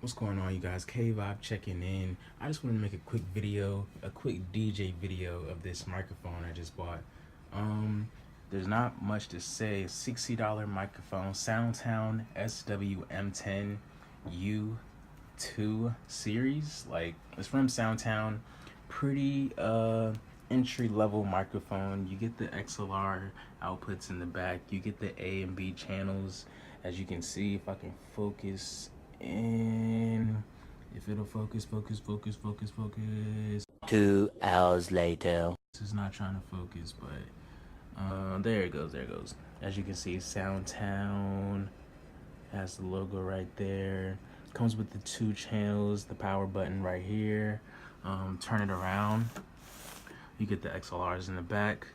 What's going on, you guys? K-Vibe checking in. I just want to make a quick video, a quick DJ video of this microphone I just bought. There's not much to say. $60 microphone, SWM10 SWM10-U2 series. Like, it's from SoundTown. Pretty entry level microphone. You get the XLR outputs in the back. You get the A and B channels. As you can see, if I can focus in, if it'll focus. 2 hours later. This is not trying to focus, but there it goes. As you can see, SoundTown has the logo right there. Comes with the 2 channels, the power button right here. Turn it around, you get the XLRs in the back,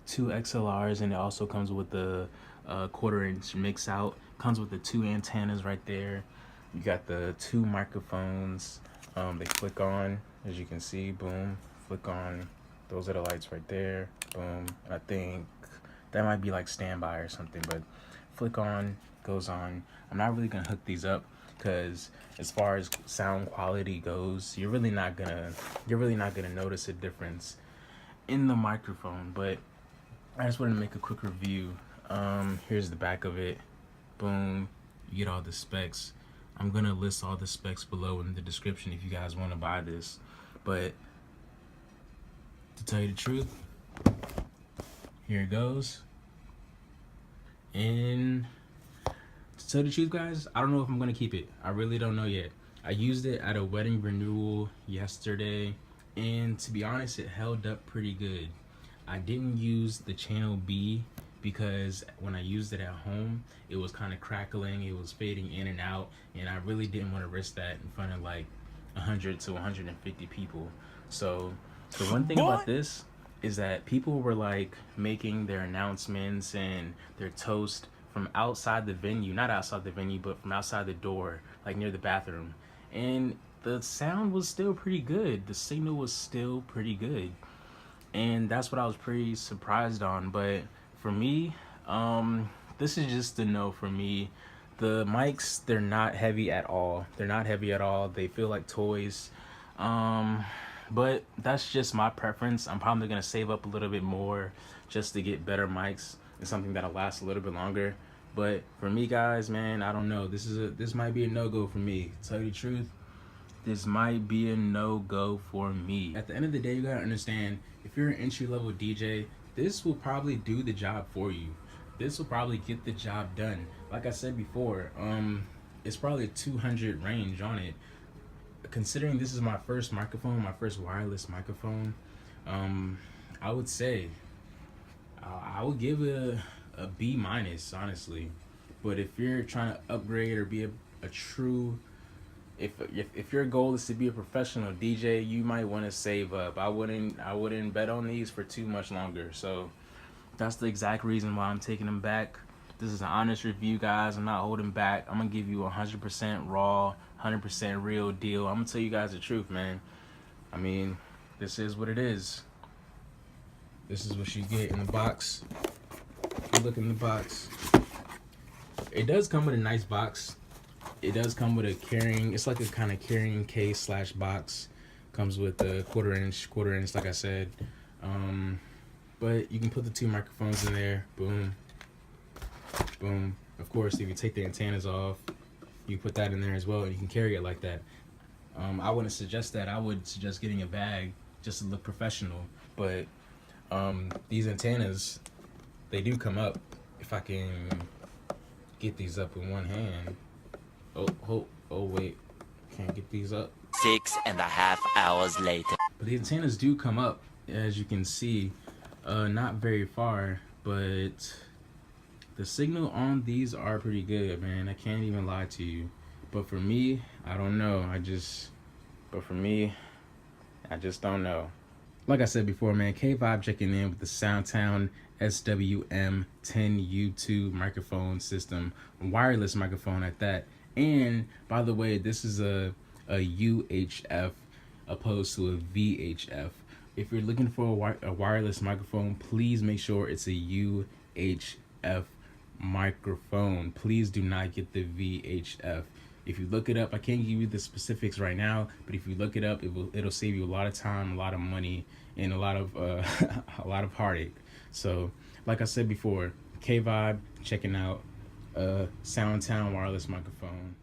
2 XLRs, and it also comes with the 1/4-inch mix out. Comes with the 2 antennas right there. You got the 2 microphones. They flick on, as you can see. Boom, flick on. Those are the lights right there. Boom. I think that might be like standby or something, but flick on, goes on. I'm not really gonna hook these up because as far as sound quality goes, you're really not gonna notice a difference in the microphone. But I just wanted to make a quick review. Here's the back of it. Boom, you get all the specs. I'm gonna list all the specs below in the description if you guys want to buy this. But to tell you the truth, here it goes. And to tell the truth, guys, I don't know if I'm gonna keep it. I really don't know yet. I used it at a wedding renewal yesterday, and to be honest, it held up pretty good. I didn't use the channel B because when I used it at home, it was kind of crackling, it was fading in and out, and I really didn't want to risk that in front of like 100 to 150 people. So the one thing about this is that people were like making their announcements and their toast from outside the venue, not outside the venue, but from outside the door, like near the bathroom. And the sound was still pretty good. The signal was still pretty good. And that's what I was pretty surprised on. But for me, this is just a no for me. The mics, they're not heavy at all. They feel like toys. But that's just my preference. I'm probably gonna save up a little bit more just to get better mics and something that'll last a little bit longer. But for me, guys, man, I don't know. This might be a no-go for me. To tell you the truth, this might be a no-go for me. At the end of the day, you gotta understand, if you're an entry-level DJ, this will probably do the job for you. This will probably get the job done. Like I said before, it's probably a 200 range on it. Considering this is my first microphone, my first wireless microphone, I would say I would give it a B minus, honestly. But if you're trying to upgrade or be a true, if your goal is to be a professional DJ, you might want to save up. I wouldn't bet on these for too much longer. So that's the exact reason why I'm taking them back. This is an honest review, guys. I'm not holding back. I'm gonna give you 100% raw, 100% real deal. I'm gonna tell you guys the truth, man. I mean, this is what it is. This is what you get in the box. If you look in the box, it does come with a nice box. It does come with a carrying, it's like a kind of carrying case slash box. Comes with a 1/4 inch, like I said. But you can put the 2 microphones in there. Boom, boom. Of course, if you take the antennas off, you put that in there as well, and you can carry it like that. I wouldn't suggest that. I would suggest getting a bag just to look professional. But these antennas, they do come up. If I can get these up in one hand. Oh wait, can't get these up. 6.5 hours later. But the antennas do come up, as you can see, not very far, but the signal on these are pretty good, man. I can't even lie to you. But for me, I don't know. I just don't know. Like I said before, man, K-Vibe checking in with the SoundTown SWM10-U2 microphone system, wireless microphone at that. And by the way, this is a UHF opposed to a VHF. If you're looking for a wireless microphone, please make sure it's a UHF microphone. Please do not get the VHF. If you look it up, I can't give you the specifics right now, but if you look it up, it'll save you a lot of time, a lot of money, and a lot of a lot of heartache. So, like I said before, K Vibe checking out Soundtown wireless microphone.